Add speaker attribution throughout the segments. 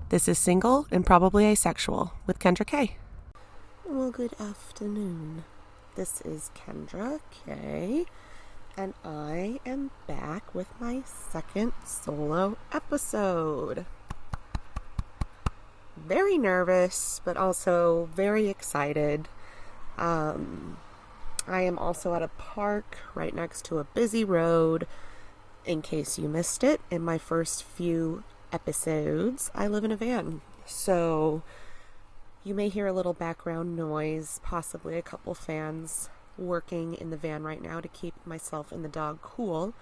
Speaker 1: This is Single and Probably Asexual with Kendra K. Well, good afternoon. This is Kendra K, and I am back with my second solo episode. Very nervous, but also very excited. I am also at a park right next to a busy road. In case you missed it, in my first few episodes, I live in a van. So you may hear a little background noise, possibly a couple fans working in the van right now to keep myself and the dog cool.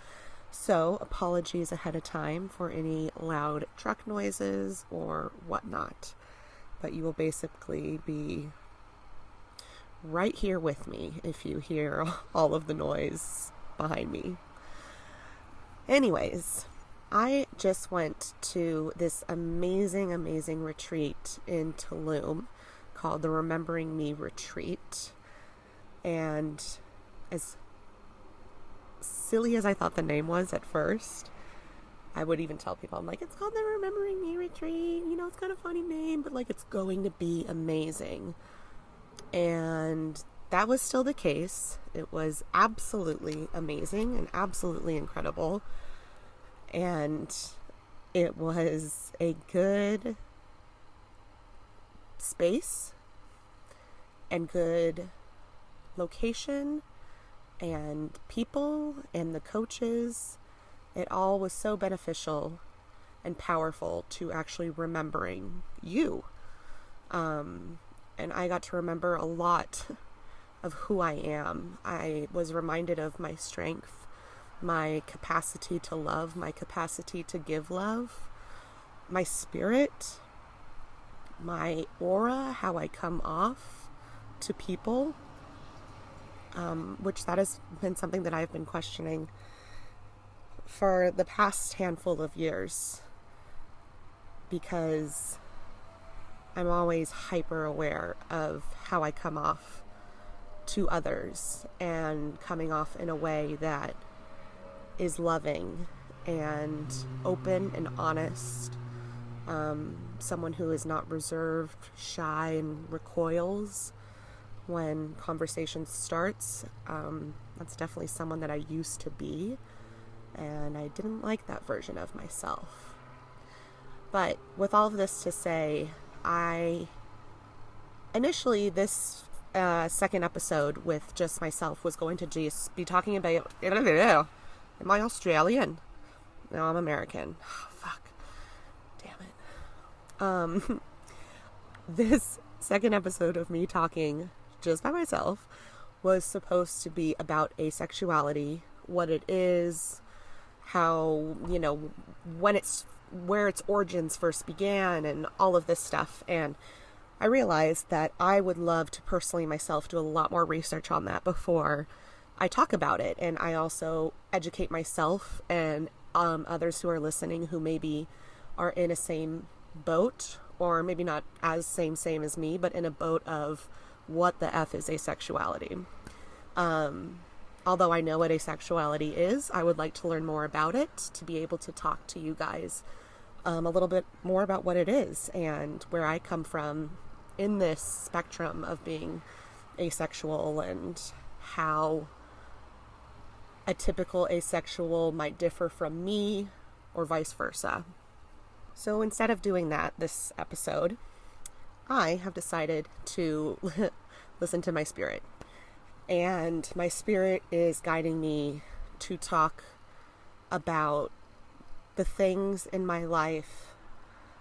Speaker 1: So apologies ahead of time for any loud truck noises or whatnot. But you will basically be right here with me if you hear all of the noise behind me. Anyways, I just went to this amazing retreat in Tulum called the Remembering Me Retreat. And as silly as I thought the name was at first, I would even tell people, I'm like, it's called the Remembering Me Retreat. You know, it's got a funny name, but like it's going to be amazing. And that was still the case. It was absolutely amazing and absolutely incredible. And it was a good space and good location and people and the coaches. It all was so beneficial and powerful to actually remembering you. And I got to remember a lot of who I am. I was reminded of my strength, my capacity to love, my capacity to give love, my spirit, my aura, how I come off to people, which that has been something that I've been questioning for the past handful of years, because I'm always hyper aware of how I come off to others and coming off in a way that is loving and open and honest. Someone who is not reserved, shy, and recoils when conversation starts. That's definitely someone that I used to be, and I didn't like that version of myself. But with all of this to say, initially this second episode with just myself was going to just be talking about, am I Australian? No, I'm American. Oh, fuck. Damn it. This second episode of me talking just by myself was supposed to be about asexuality, what it is, how, where its origins first began, and all of this stuff. And I realized that I would love to personally myself do a lot more research on that before I talk about it. And I also educate myself and others who are listening who maybe are in a same boat, or maybe not as same as me, but in a boat of what the F is asexuality. Although I know what asexuality is, I would like to learn more about it to be able to talk to you guys a little bit more about what it is and where I come from in this spectrum of being asexual, and how a typical asexual might differ from me or vice versa. So instead of doing that this episode, I have decided to listen to my spirit. And my spirit is guiding me to talk about the things in my life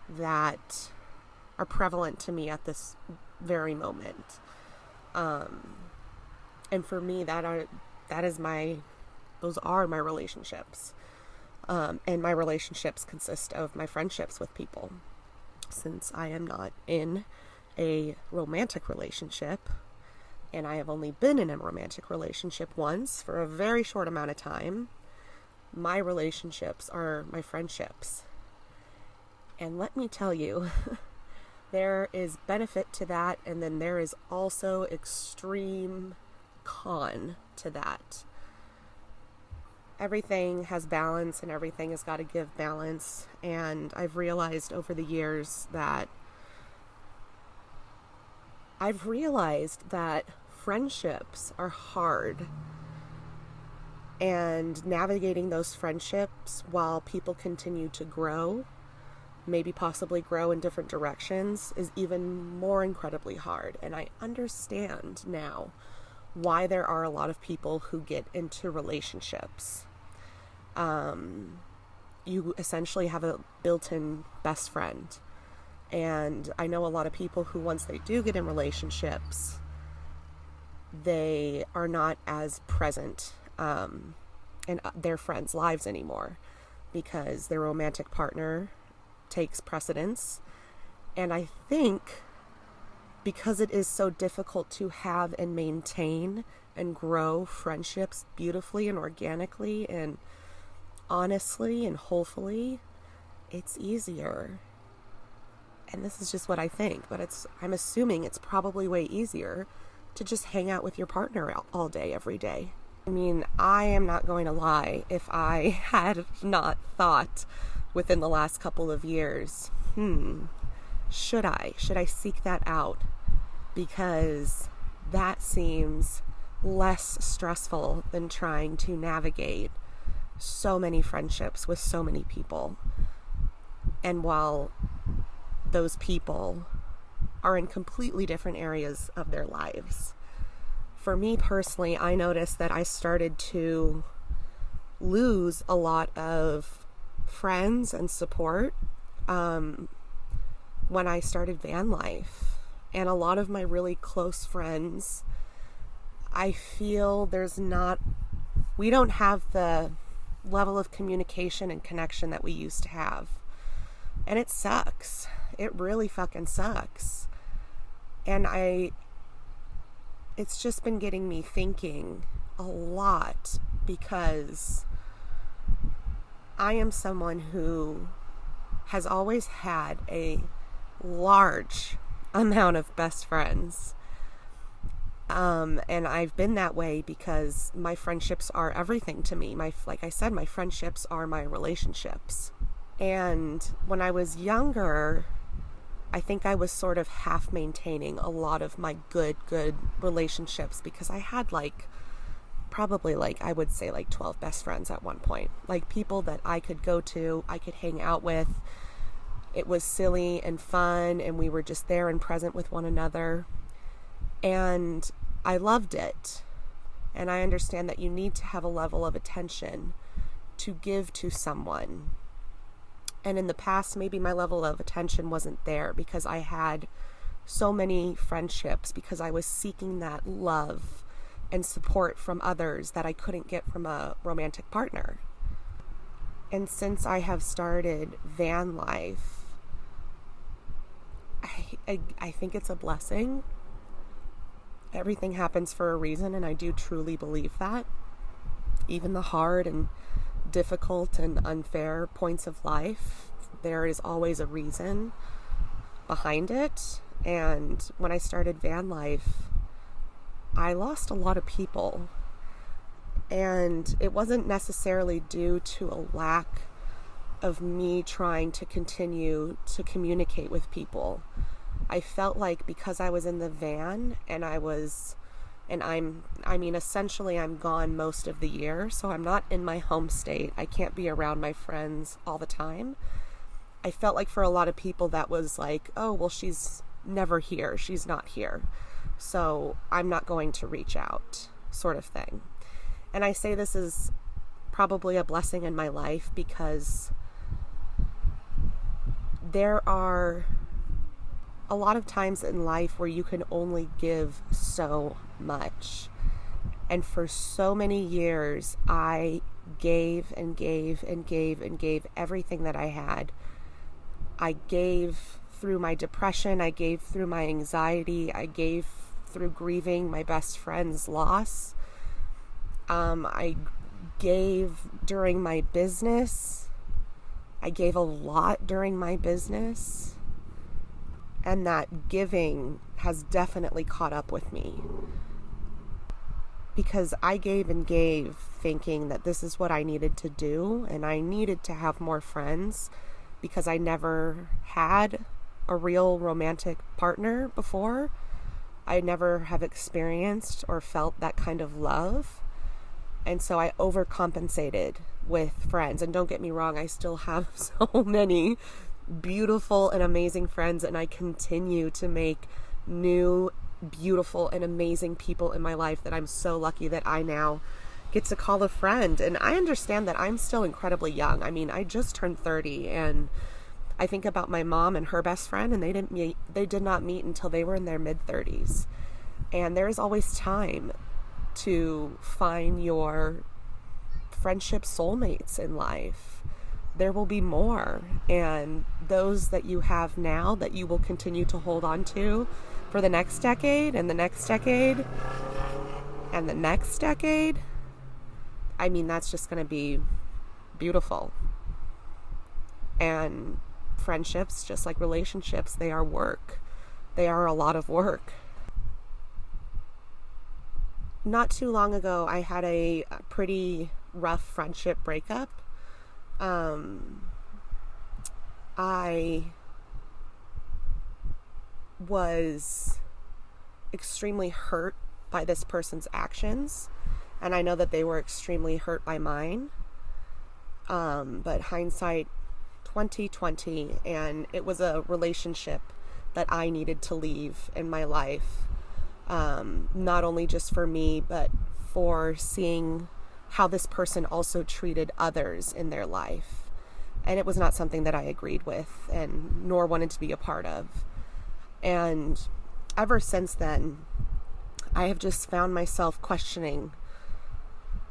Speaker 1: that are prevalent to me at this very moment. And for me, those are my relationships. And my relationships consist of my friendships with people. Since I am not in a romantic relationship, and I have only been in a romantic relationship once for a very short amount of time, my relationships are my friendships. And let me tell you, there is benefit to that, and then there is also extreme con to that. everything has balance and everything has got to give balance. And I've realized over the years that friendships are hard, and navigating those friendships while people continue to grow, maybe possibly grow in different directions, is even more incredibly hard. And I understand now why there are a lot of people who get into relationships. You essentially have a built-in best friend. And I know a lot of people who, once they do get in relationships, they are not as present in their friends' lives anymore, because their romantic partner takes precedence. And I think because it is so difficult to have and maintain and grow friendships beautifully and organically and honestly and wholefully, it's easier. And this is just what I think, but I'm assuming it's probably way easier to just hang out with your partner all day, every day. I mean, I am not going to lie. If I had not thought within the last couple of years, should I seek that out? Because that seems less stressful than trying to navigate so many friendships with so many people. And while those people are in completely different areas of their lives. For me personally, I noticed that I started to lose a lot of friends and support when I started van life. And a lot of my really close friends, I feel we don't have the level of communication and connection that we used to have. And it sucks. It really fucking sucks. And it's just been getting me thinking a lot, because I am someone who has always had a large amount of best friends. And I've been that way because my friendships are everything to me. Like I said, my friendships are my relationships. And when I was younger, I think I was sort of half maintaining a lot of my good relationships, because I had probably I would say 12 best friends at one point. Like people that I could go to, I could hang out with. It was silly and fun, and we were just there and present with one another. And I loved it. And I understand that you need to have a level of attention to give to someone. And in the past, maybe my level of attention wasn't there because I had so many friendships, because I was seeking that love and support from others that I couldn't get from a romantic partner. And since I have started van life, I think it's a blessing. Everything happens for a reason, and I do truly believe that. Even the hard and difficult and unfair points of life, there is always a reason behind it. And when I started van life, I lost a lot of people, and it wasn't necessarily due to a lack of me trying to continue to communicate with people. I felt like because I was in the van and essentially I'm gone most of the year, so I'm not in my home state. I can't be around my friends all the time. I felt like for a lot of people that was like, oh, well, she's never here. She's not here. So I'm not going to reach out, sort of thing. And I say this is probably a blessing in my life, because there are a lot of times in life where you can only give so much. And for so many years, I gave and gave and gave and gave everything that I had. I gave through my depression. I gave through my anxiety. I gave through grieving my best friend's loss. I gave during my business. I gave a lot during my business. And that giving has definitely caught up with me. because I gave and gave thinking that this is what I needed to do, and I needed to have more friends because I never had a real romantic partner before. I never have experienced or felt that kind of love. And so I overcompensated with friends. And don't get me wrong, I still have so many beautiful and amazing friends, and I continue to make new, beautiful, and amazing people in my life that I'm so lucky that I now get to call a friend. And I understand that I'm still incredibly young. I mean, I just turned 30, and I think about my mom and her best friend, and they did not meet until they were in their mid-30s. And there is always time to find your friendship soulmates in life. There will be more, and those that you have now that you will continue to hold on to for the next decade and the next decade and the next decade, I mean, that's just going to be beautiful. And friendships, just like relationships, they are work. They are a lot of work. Not too long ago, I had a pretty rough friendship breakup. I was extremely hurt by this person's actions, and I know that they were extremely hurt by mine. But hindsight 2020, and it was a relationship that I needed to leave in my life. Not only just for me, but for seeing how this person also treated others in their life. And it was not something that I agreed with, and nor wanted to be a part of. And ever since then, I have just found myself questioning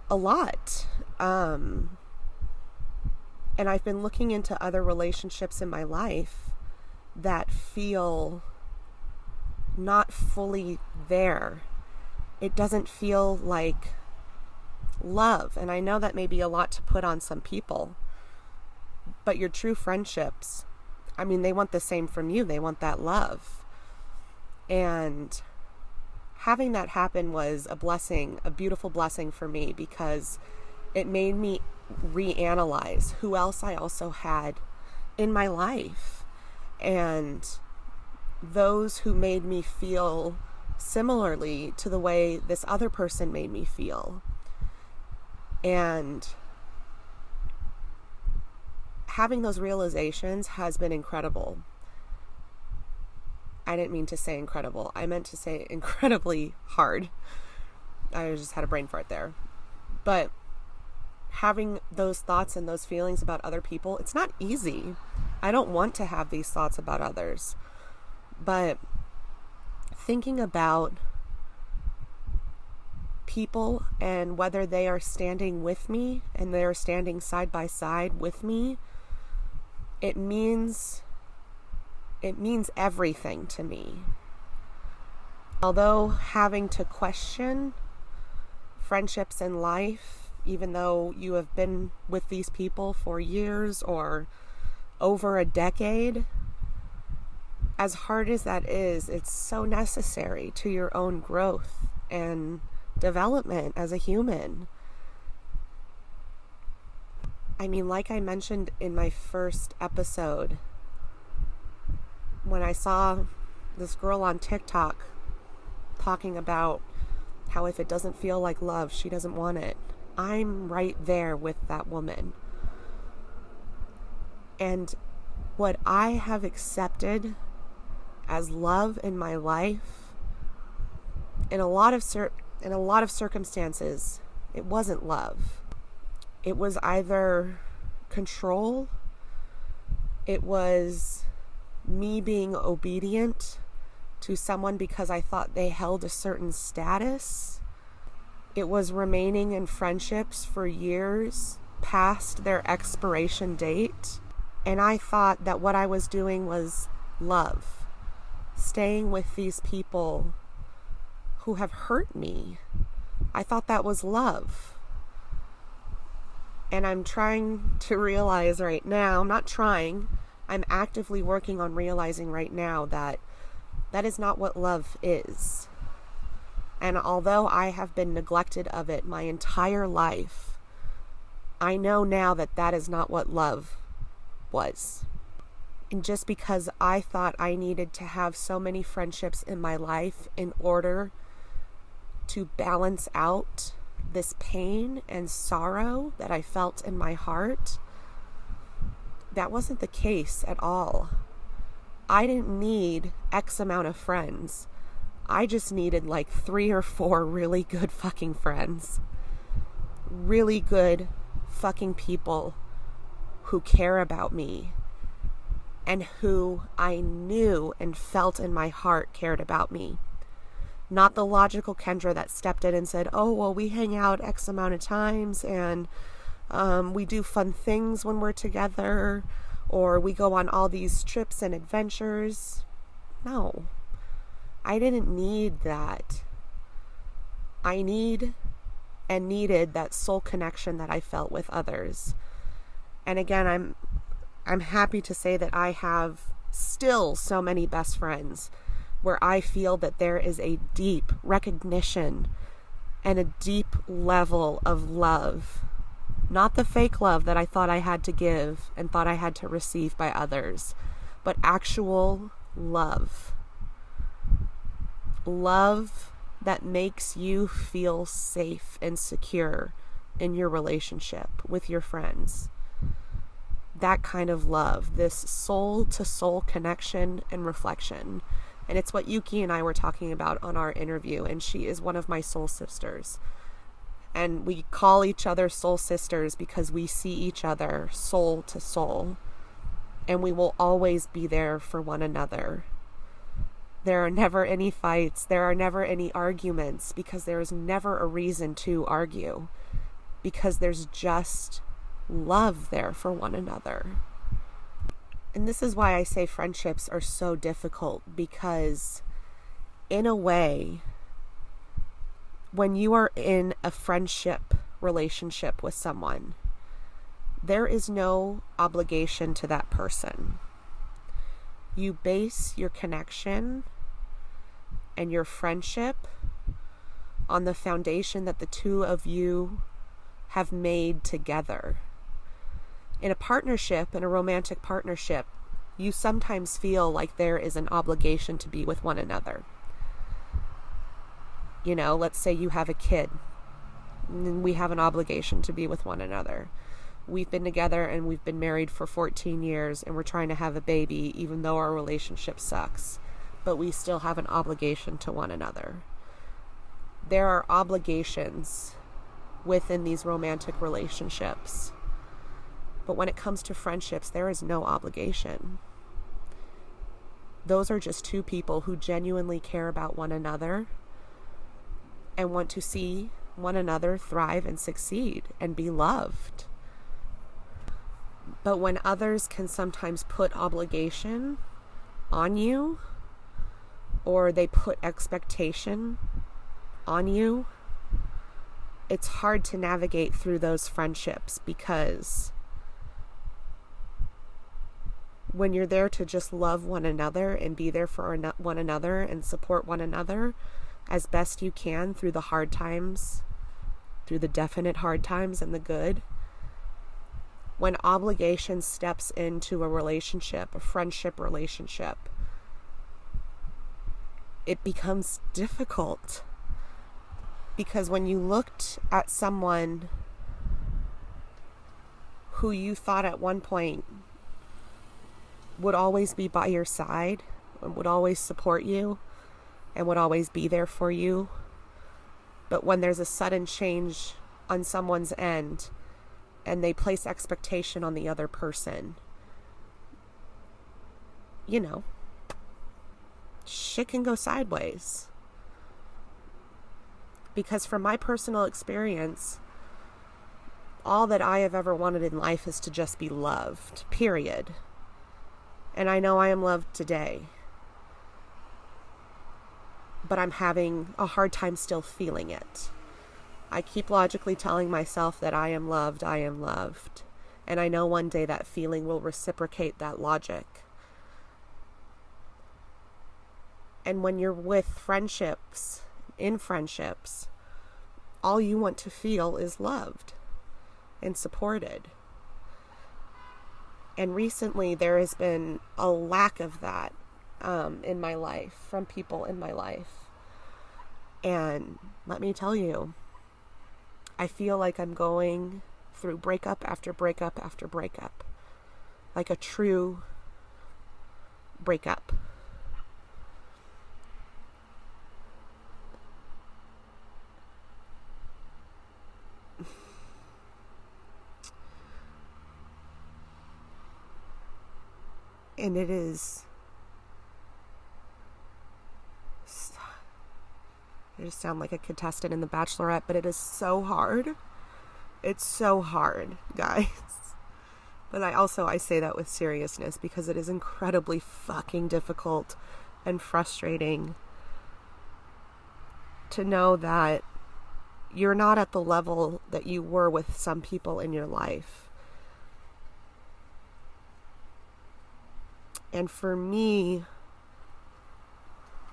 Speaker 1: a lot. And I've been looking into other relationships in my life that feel not fully there. It doesn't feel like love. And I know that may be a lot to put on some people, but your true friendships, I mean, they want the same from you. They want that love. And having that happen was a blessing, a beautiful blessing for me, because it made me reanalyze who else I also had in my life, and those who made me feel similarly to the way this other person made me feel. And having those realizations has been incredible. I didn't mean to say incredible. I meant to say incredibly hard. I just had a brain fart there. But having those thoughts and those feelings about other people, it's not easy. I don't want to have these thoughts about others. But thinking about people and whether they are standing with me and they are standing side by side with me, it means everything to me. Although having to question friendships in life, even though you have been with these people for years or over a decade, as hard as that is, it's so necessary to your own growth and development as a human. I mean, like I mentioned in my first episode, when I saw this girl on TikTok talking about how if it doesn't feel like love, she doesn't want it. I'm right there with that woman. And what I have accepted as love in my life, in a lot of circumstances, it wasn't love. It was either control, it was me being obedient to someone because I thought they held a certain status. It was remaining in friendships for years past their expiration date. And I thought that what I was doing was love. Staying with these people who have hurt me. I thought that was love. And I'm trying to realize right now, I'm actively working on realizing right now that that is not what love is. And although I have been neglected of it my entire life, I know now that that is not what love was. And just because I thought I needed to have so many friendships in my life in order to balance out this pain and sorrow that I felt in my heart, that wasn't the case at all. I didn't need X amount of friends. I just needed like 3 or 4 really good fucking friends. Really good fucking people who care about me and who I knew and felt in my heart cared about me. Not the logical Kendra that stepped in and said, oh, well, we hang out X amount of times and we do fun things when we're together, or we go on all these trips and adventures. No, I didn't need that. I needed that soul connection that I felt with others. And again, I'm happy to say that I have still so many best friends where I feel that there is a deep recognition and a deep level of love. Not the fake love that I thought I had to give and thought I had to receive by others, but actual love. Love that makes you feel safe and secure in your relationship with your friends. That kind of love, this soul-to-soul connection and reflection. And it's what Yuki and I were talking about on our interview, and she is one of my soul sisters. And we call each other soul sisters because we see each other soul to soul, and we will always be there for one another. There are never any fights, there are never any arguments, because there is never a reason to argue, because there's just love there for one another. And this is why I say friendships are so difficult, because in a way, when you are in a friendship relationship with someone, there is no obligation to that person. You base your connection and your friendship on the foundation that the two of you have made together. In a partnership, in a romantic partnership, you sometimes feel like there is an obligation to be with one another. You know, let's say you have a kid, and we have an obligation to be with one another. We've been together and we've been married for 14 years and we're trying to have a baby, even though our relationship sucks. But we still have an obligation to one another. There are obligations within these romantic relationships. But when it comes to friendships, there is no obligation. Those are just two people who genuinely care about one another and want to see one another thrive and succeed and be loved. But when others can sometimes put obligation on you, or they put expectation on you, it's hard to navigate through those friendships, because when you're there to just love one another and be there for one another and support one another as best you can through the hard times, through the definite hard times and the good, when obligation steps into a relationship, a friendship relationship, it becomes difficult. Because when you looked at someone who you thought at one point would always be by your side, and would always support you, and would always be there for you, but when there's a sudden change on someone's end, and they place expectation on the other person, you know, shit can go sideways. Because from my personal experience, all that I have ever wanted in life is to just be loved, period. And I know I am loved today, but I'm having a hard time still feeling it. I keep logically telling myself that I am loved, and I know one day that feeling will reciprocate that logic. And when you're with friendships, in friendships, all you want to feel is loved and supported. And recently there has been a lack of that in my life, from people in my life. And let me tell you, I feel like I'm going through breakup after breakup after breakup, like a true breakup. And it is, I just sound like a contestant in The Bachelorette, but it is so hard. It's so hard, guys. But I say that with seriousness, because it is incredibly fucking difficult and frustrating to know that you're not at the level that you were with some people in your life. And for me,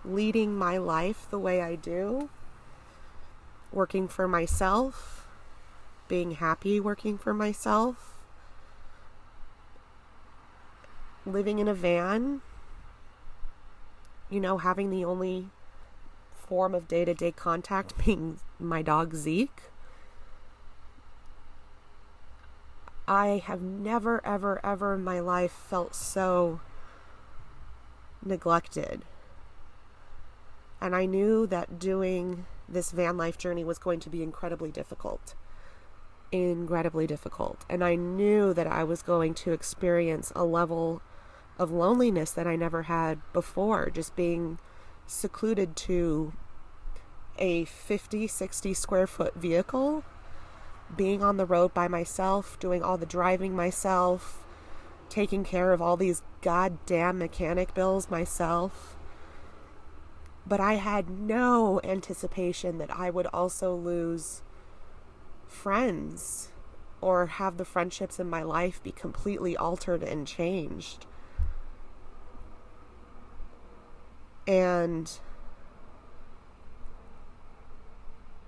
Speaker 1: leading my life the way I do, working for myself, being happy working for myself, living in a van, having the only form of day-to-day contact being my dog Zeke. I have never, ever, ever in my life felt so neglected. And I knew that doing this van life journey was going to be incredibly difficult. And I knew that I was going to experience a level of loneliness that I never had before, just being secluded to a 50, 60 square foot vehicle, being on the road by myself, doing all the driving myself, taking care of all these goddamn mechanic bills myself. But I had no anticipation that I would also lose friends or have the friendships in my life be completely altered and changed. And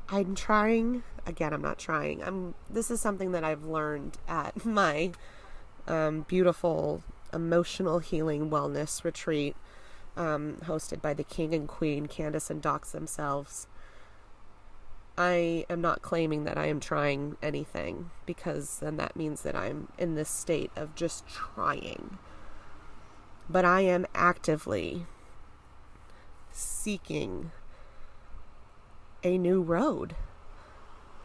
Speaker 1: I'm not trying. This is something that I've learned at my beautiful emotional healing wellness retreat, hosted by the King and Queen, Candace and Docs themselves. I am not claiming that I am trying anything, because then that means that I'm in this state of just trying. But I am actively seeking a new road.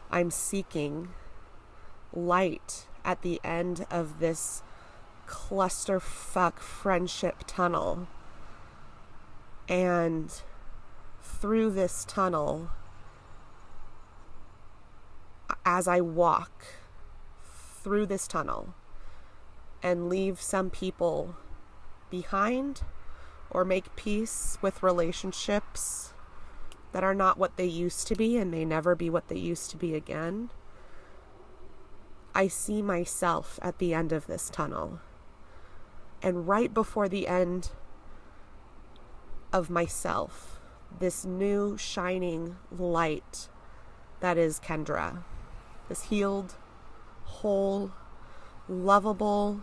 Speaker 1: I'm seeking light at the end of this clusterfuck friendship tunnel. And through this tunnel, as I walk through this tunnel and leave some people behind, or make peace with relationships that are not what they used to be and may never be what they used to be again, I see myself at the end of this tunnel. And right before the end of myself, this new shining light that is Kendra, this healed, whole, lovable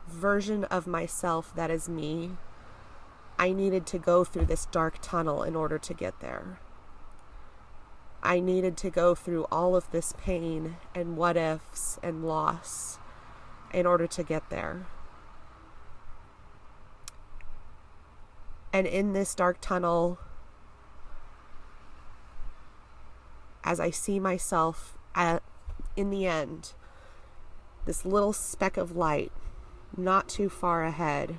Speaker 1: version of myself that is me, I needed to go through this dark tunnel in order to get there. I needed to go through all of this pain and what ifs and loss in order to get there. And in this dark tunnel, as I see myself in the end, this little speck of light, not too far ahead,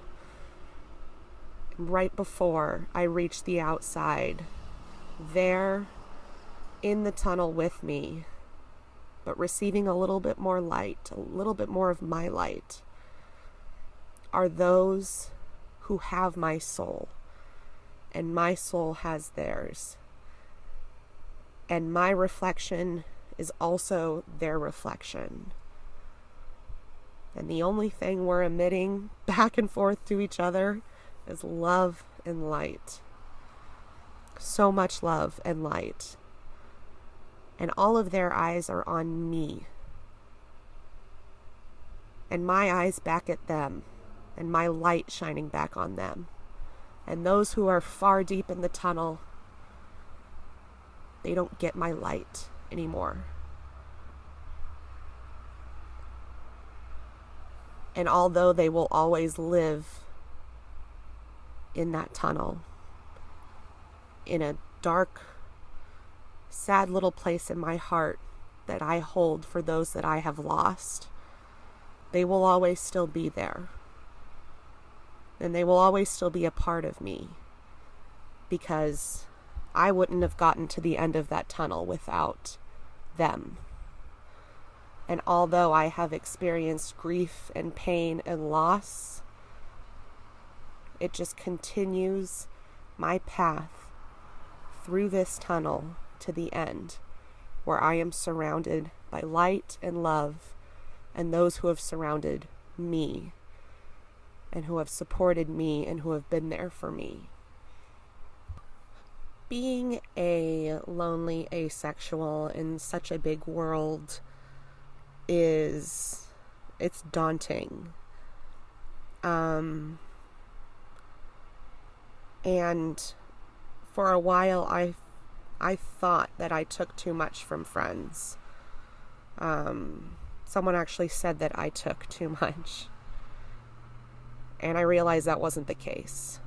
Speaker 1: right before I reach the outside, there in the tunnel with me, but receiving a little bit more light, a little bit more of my light, are those who have my soul, and my soul has theirs. And my reflection is also their reflection. And the only thing we're emitting back and forth to each other is love and light. so much love and light. And all of their eyes are on me. And my eyes back at them. And my light shining back on them. And those who are far deep in the tunnel, they don't get my light anymore. And although they will always live in that tunnel, in a dark, sad little place in my heart that I hold for those that I have lost, they will always still be there. And they will always still be a part of me, because I wouldn't have gotten to the end of that tunnel without them. And although I have experienced grief and pain and loss, it just continues my path through this tunnel to the end, where I am surrounded by light and love and those who have surrounded me and who have supported me and who have been there for me. Being a lonely asexual in such a big world it's daunting. And for a while I thought that I took too much from friends. Someone actually said that I took too much. And I realized that wasn't the case.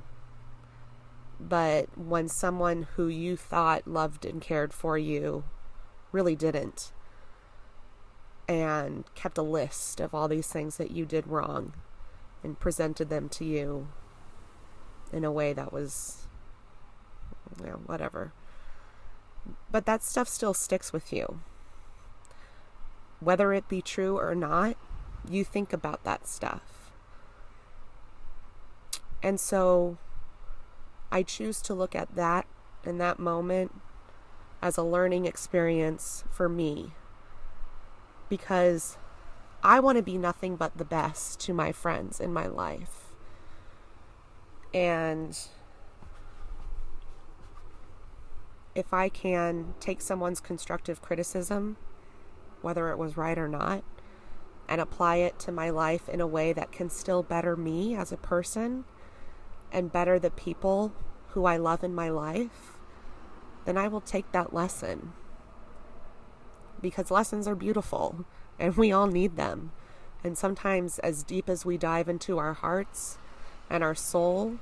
Speaker 1: But when someone who you thought loved and cared for you really didn't, and kept a list of all these things that you did wrong and presented them to you in a way that was, whatever. But that stuff still sticks with you. Whether it be true or not, you think about that stuff. And so I choose to look at that in that moment as a learning experience for me, because I want to be nothing but the best to my friends in my life. And if I can take someone's constructive criticism, whether it was right or not, and apply it to my life in a way that can still better me as a person and better the people who I love in my life, then I will take that lesson. Because lessons are beautiful and we all need them. And sometimes, as deep as we dive into our hearts and our soul,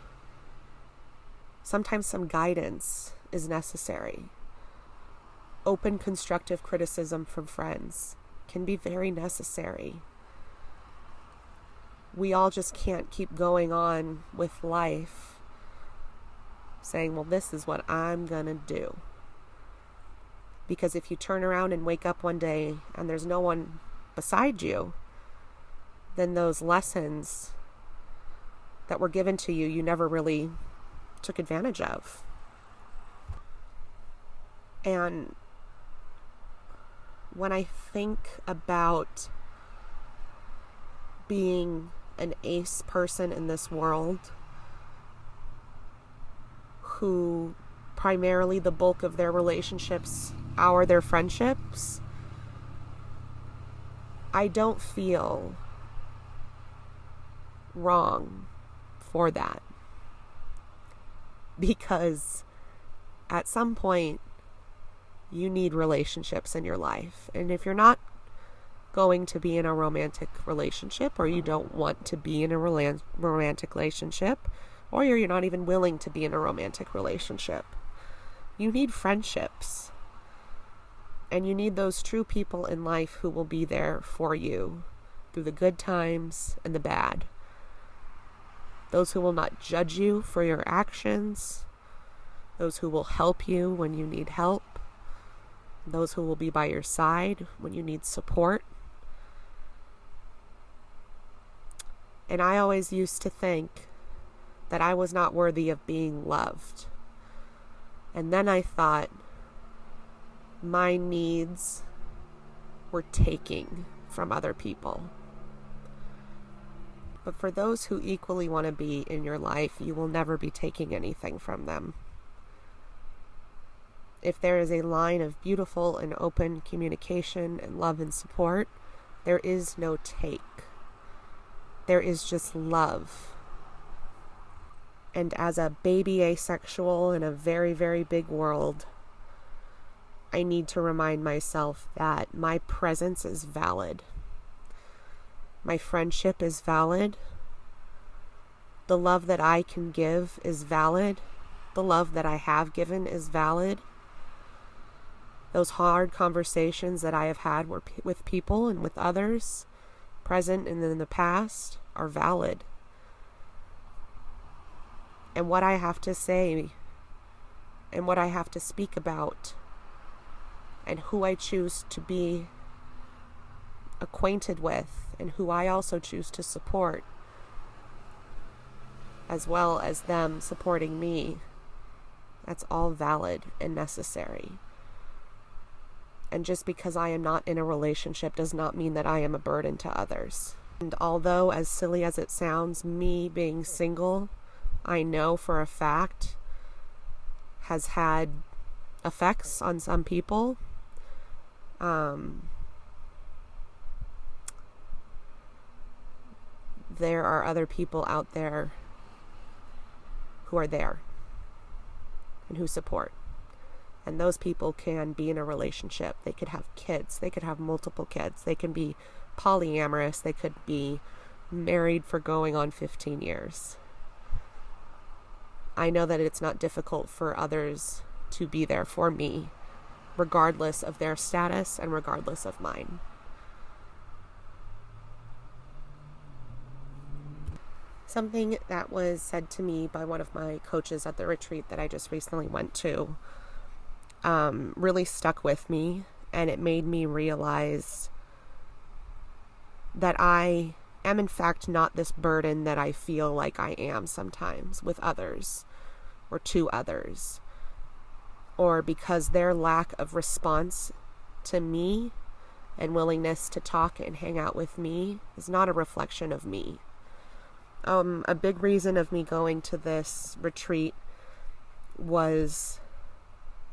Speaker 1: sometimes some guidance is necessary. Open, constructive criticism from friends can be very necessary. We all just can't keep going on with life saying, well, this is what I'm gonna do. Because if you turn around and wake up one day and there's no one beside you, then those lessons that were given to you, you never really took advantage of. And when I think about being an ace person in this world, who primarily the bulk of their relationships are their friendships, I don't feel wrong for that. Because at some point, you need relationships in your life. And if you're not going to be in a romantic relationship, or you don't want to be in a romantic relationship, or you're not even willing to be in a romantic relationship, you need friendships. And you need those true people in life who will be there for you through the good times and the bad. Those who will not judge you for your actions. Those who will help you when you need help. Those who will be by your side when you need support. And I always used to think that I was not worthy of being loved. And then I thought my needs were taking from other people. But for those who equally want to be in your life, you will never be taking anything from them. if there is a line of beautiful and open communication and love and support, there is no take. There is just love. And as a baby asexual in a very, very big world, I need to remind myself that my presence is valid. My friendship is valid. The love that I can give is valid. The love that I have given is valid. Those hard conversations that I have had with people and with others, present and in the past, are valid. And what I have to say and what I have to speak about and who I choose to be acquainted with and who I also choose to support, as well as them supporting me, that's all valid and necessary. And just because I am not in a relationship does not mean that I am a burden to others. And although, as silly as it sounds, me being single, I know for a fact, has had effects on some people. There are other people out there who are there and who support. And those people can be in a relationship. They could have kids. They could have multiple kids. They can be polyamorous. They could be married for going on 15 years. I know that it's not difficult for others to be there for me, regardless of their status and regardless of mine. Something that was said to me by one of my coaches at the retreat that I just recently went to really stuck with me, and it made me realize that I am in fact not this burden that I feel like I am sometimes with others or to others, or because their lack of response to me and willingness to talk and hang out with me is not a reflection of me. A big reason of me going to this retreat was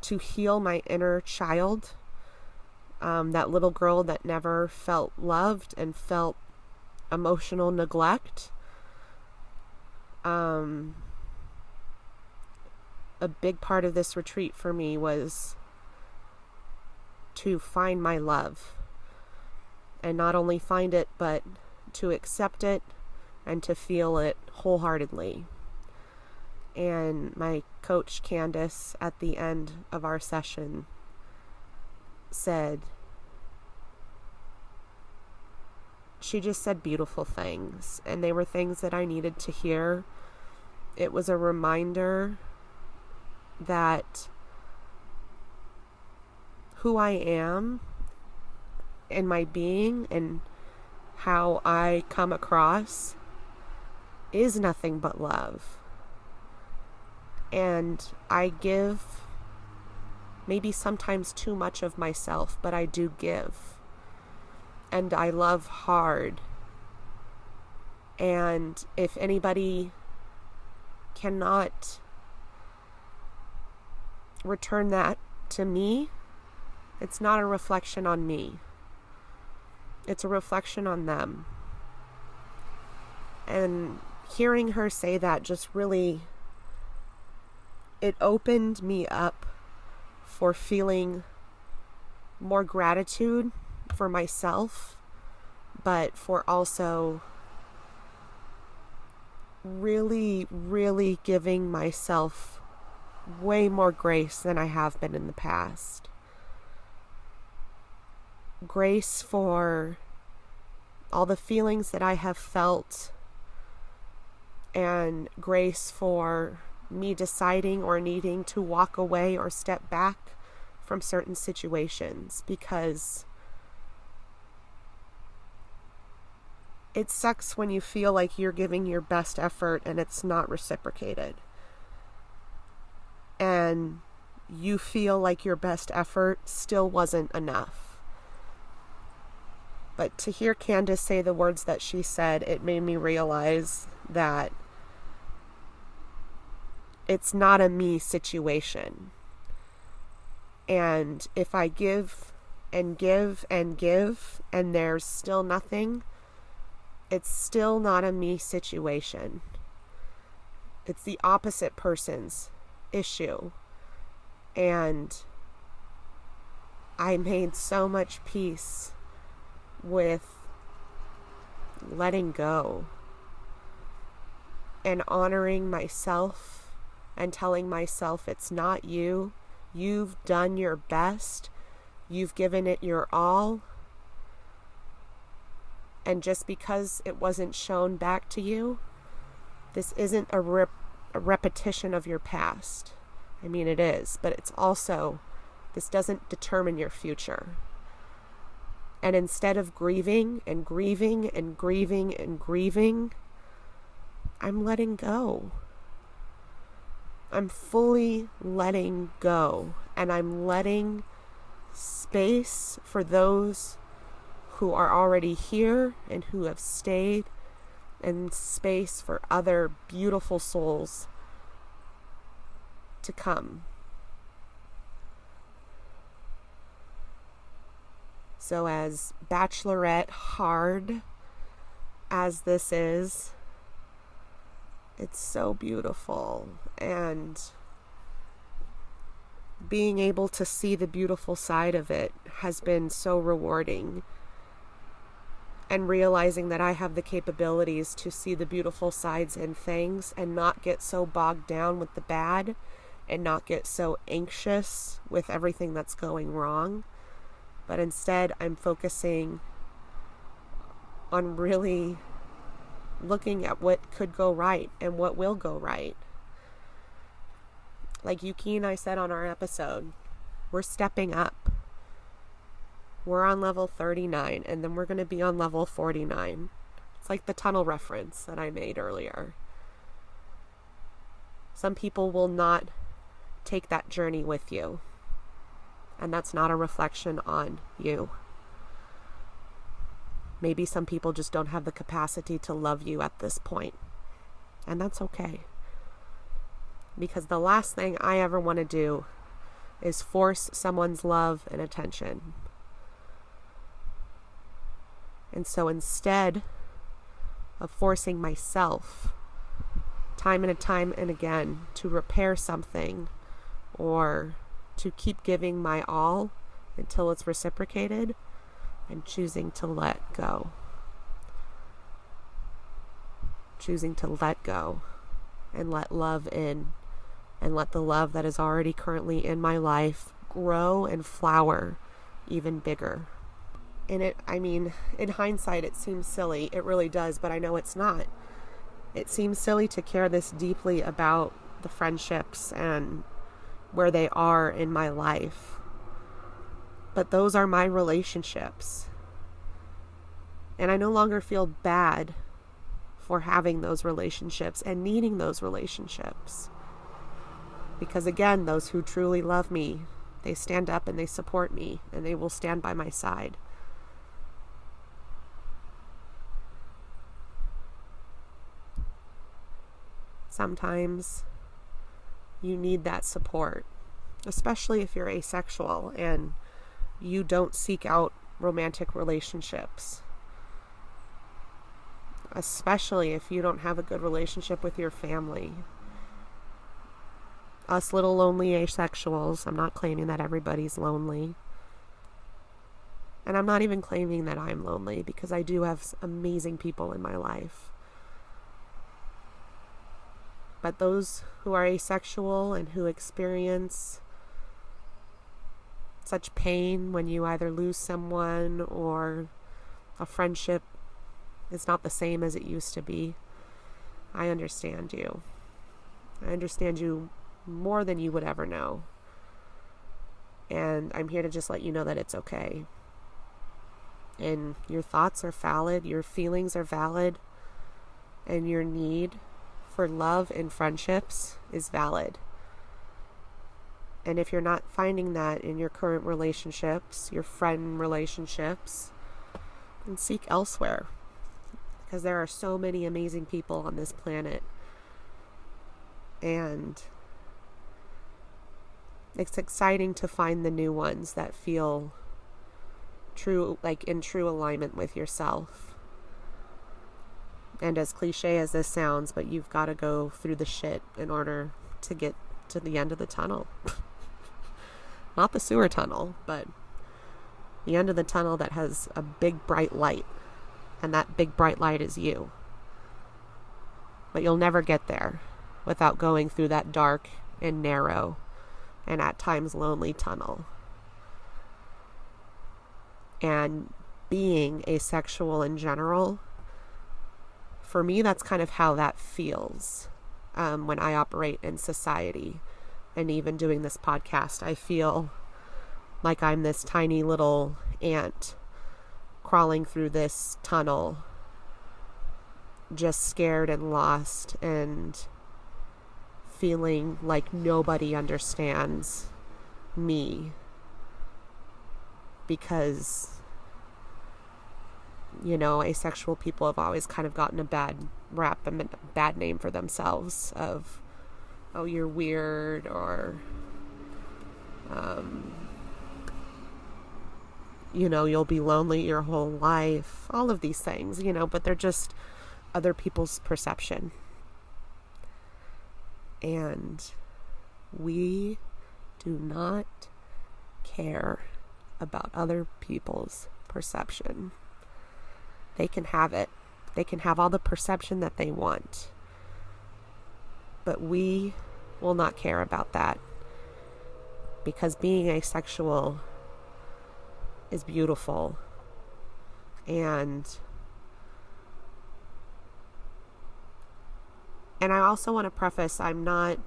Speaker 1: to heal my inner child, that little girl that never felt loved and felt emotional neglect. A big part of this retreat for me was to find my love, and not only find it, but to accept it and to feel it wholeheartedly. And my coach, Candace, at the end of our session she just said beautiful things, and they were things that I needed to hear. It was a reminder that who I am and my being and how I come across is nothing but love. And I give maybe sometimes too much of myself, but I do give. And I love hard. And if anybody cannot return that to me, it's not a reflection on me. It's a reflection on them. And hearing her say that just really, it opened me up for feeling more gratitude for myself, but for also really, really giving myself way more grace than I have been in the past. Grace for all the feelings that I have felt, and grace for me deciding or needing to walk away or step back from certain situations, because it sucks when you feel like you're giving your best effort and it's not reciprocated. And you feel like your best effort still wasn't enough. But to hear Candace say the words that she said, it made me realize that it's not a me situation. And if I give and give and give and there's still nothing, it's still not a me situation. It's the opposite person's issue. And I made so much peace with letting go and honoring myself and telling myself it's not you. You've done your best. You've given it your all. And just because it wasn't shown back to you, this isn't a repetition of your past. I mean, it is, but it's also, this doesn't determine your future. And instead of grieving and grieving and grieving and grieving, I'm letting go. I'm fully letting go. And I'm letting space for those who are already here and who have stayed, and space for other beautiful souls to come. So as bachelorette hard as this is, it's so beautiful, and being able to see the beautiful side of it has been so rewarding. And realizing that I have the capabilities to see the beautiful sides in things and not get so bogged down with the bad and not get so anxious with everything that's going wrong. But instead, I'm focusing on really looking at what could go right and what will go right. Like Yuki and I said on our episode, we're stepping up. We're on level 39, and then we're going to be on level 49. It's like the tunnel reference that I made earlier. Some people will not take that journey with you, and that's not a reflection on you. Maybe some people just don't have the capacity to love you at this point, and that's okay. Because the last thing I ever want to do is force someone's love and attention. And so instead of forcing myself time and again to repair something or to keep giving my all until it's reciprocated, I'm choosing to let go. Choosing to let go and let love in, and let the love that is already currently in my life grow and flower even bigger. And in hindsight, it seems silly. It really does, but I know it's not. It seems silly to care this deeply about the friendships and where they are in my life. But those are my relationships. And I no longer feel bad for having those relationships and needing those relationships. Because again, those who truly love me, they stand up and they support me, and they will stand by my side. Sometimes you need that support, especially if you're asexual and you don't seek out romantic relationships. Especially if you don't have a good relationship with your family. Us little lonely asexuals, I'm not claiming that everybody's lonely. And I'm not even claiming that I'm lonely, because I do have amazing people in my life. But those who are asexual and who experience such pain when you either lose someone or a friendship is not the same as it used to be, I understand you. I understand you more than you would ever know. And I'm here to just let you know that it's okay. And your thoughts are valid, your feelings are valid, and your need for love and friendships is valid. And if you're not finding that in your current relationships, your friend relationships, then seek elsewhere. Because there are so many amazing people on this planet. And It's exciting to find the new ones that feel true, like in true alignment with yourself. And as cliche as this sounds, but you've got to go through the shit in order to get to the end of the tunnel. Not the sewer tunnel, but the end of the tunnel that has a big bright light. And that big bright light is you. But you'll never get there without going through that dark and narrow and at times lonely tunnel. And being asexual in general, for me, that's kind of how that feels when I operate in society. And even doing this podcast, I feel like I'm this tiny little ant crawling through this tunnel, just scared and lost and feeling like nobody understands me because, you know, asexual people have always kind of gotten a bad rap and a bad name for themselves of, oh, you're weird, or you know, you'll be lonely your whole life, all of these things, you know, but they're just other people's perception. And we do not care about other people's perception. They can have it. They can have all the perception that they want. But we will not care about that. Because being asexual is beautiful. And I also want to preface, I'm not,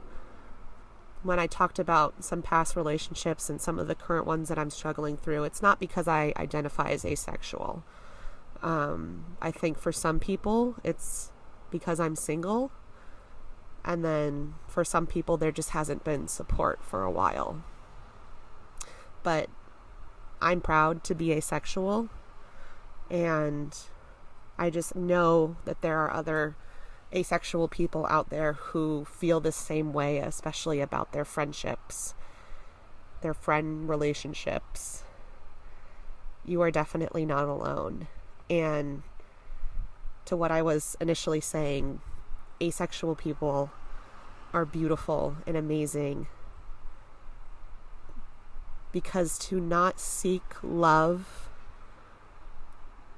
Speaker 1: when I talked about some past relationships and some of the current ones that I'm struggling through, it's not because I identify as asexual. I think for some people, it's because I'm single. And then for some people, there just hasn't been support for a while. But I'm proud to be asexual. And I just know that there are other asexual people out there who feel the same way, especially about their friendships, their friend relationships. You are definitely not alone. And to what I was initially saying, asexual people are beautiful and amazing, because to not seek love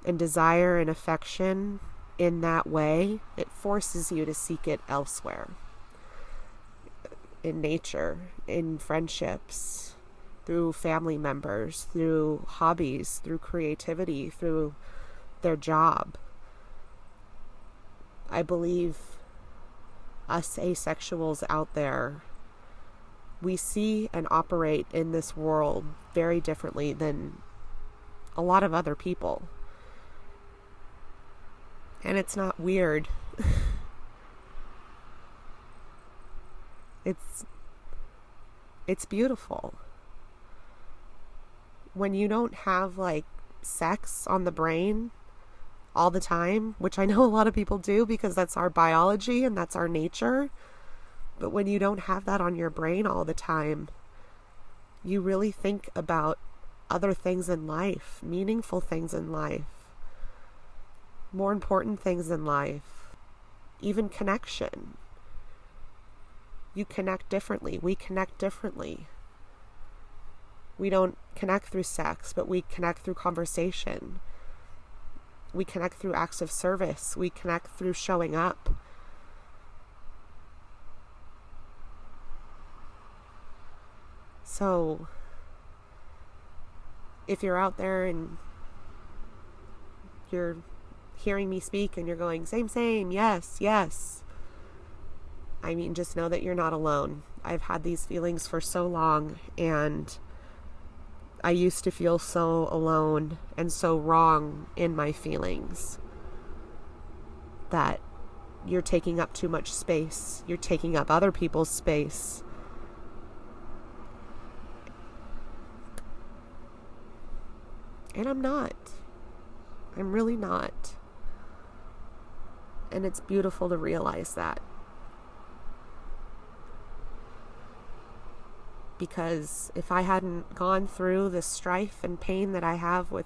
Speaker 1: and desire and affection in that way, it forces you to seek it elsewhere. In nature, in friendships, through family members, through hobbies, through creativity, through their job. I believe us asexuals out there, we see and operate in this world very differently than a lot of other people. And it's not weird. It's beautiful. When you don't have like sex on the brain all the time, which I know a lot of people do because that's our biology and that's our nature. But when you don't have that on your brain all the time, you really think about other things in life, meaningful things in life, more important things in life, even connection. You connect differently. We connect differently. We don't connect through sex, but we connect through conversation. We connect through acts of service. We connect through showing up. So, if you're out there and you're hearing me speak and you're going, same, yes, yes. I mean, just know that you're not alone. I've had these feelings for so long, and I used to feel so alone and so wrong in my feelings that you're taking up too much space. You're taking up other people's space. And I'm not. I'm really not. And it's beautiful to realize that. Because if I hadn't gone through the strife and pain that I have with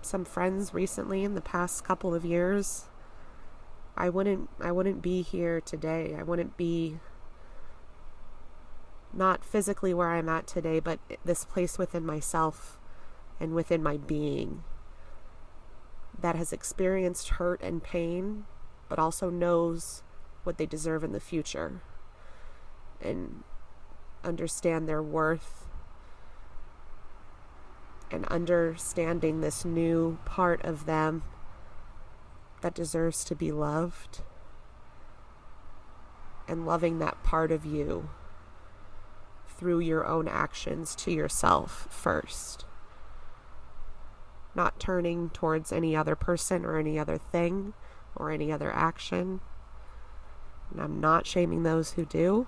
Speaker 1: some friends recently in the past couple of years, I wouldn't be here today. I wouldn't be not physically where I'm at today, but this place within myself and within my being that has experienced hurt and pain, but also knows what they deserve in the future and understand their worth, and understanding this new part of them that deserves to be loved, and loving that part of you through your own actions to yourself first. Not turning towards any other person or any other thing or any other action. And I'm not shaming those who do.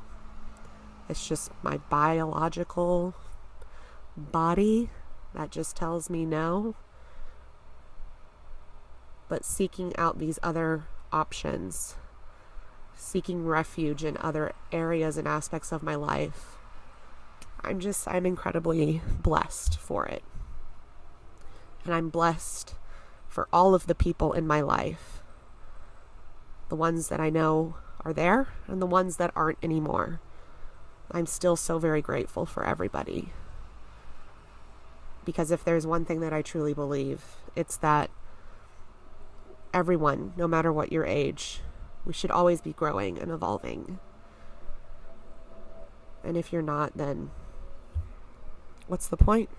Speaker 1: It's just my biological body that just tells me no. But seeking out these other options, seeking refuge in other areas and aspects of my life, I'm incredibly blessed for it. And I'm blessed for all of the people in my life. The ones that I know are there and the ones that aren't anymore. I'm still so very grateful for everybody. Because if there's one thing that I truly believe, it's that everyone, no matter what your age, we should always be growing and evolving. And if you're not, then what's the point?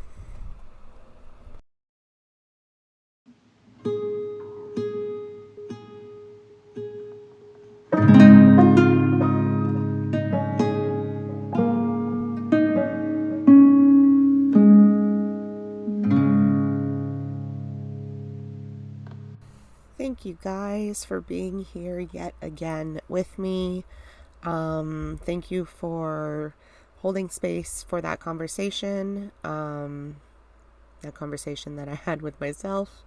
Speaker 1: Thank you guys for being here yet again with me. Thank you for holding space for that conversation that I had with myself.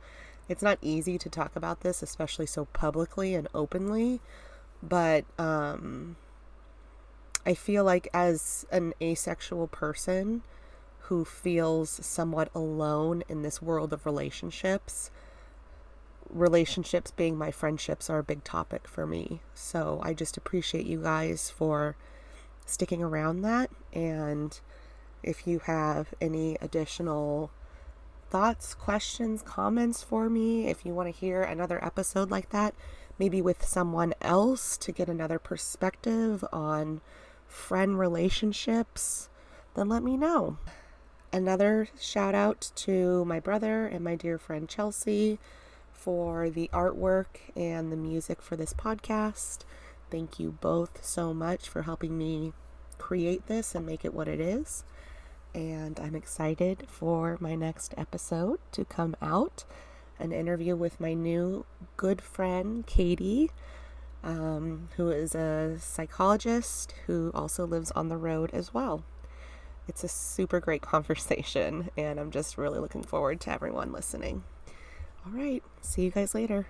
Speaker 1: It's not easy to talk about this, especially so publicly and openly, but I feel like as an asexual person who feels somewhat alone in this world of relationships being my friendships are a big topic for me. So I just appreciate you guys for sticking around that. And if you have any additional thoughts, questions, comments for me, if you want to hear another episode like that, maybe with someone else to get another perspective on friend relationships, then let me know. Another shout out to my brother and my dear friend Chelsea for the artwork and the music for this podcast. Thank you both so much for helping me create this and make it what it is. And I'm excited for my next episode to come out, an interview with my new good friend, Katie, who is a psychologist who also lives on the road as well. It's a super great conversation, and I'm just really looking forward to everyone listening. All right, see you guys later.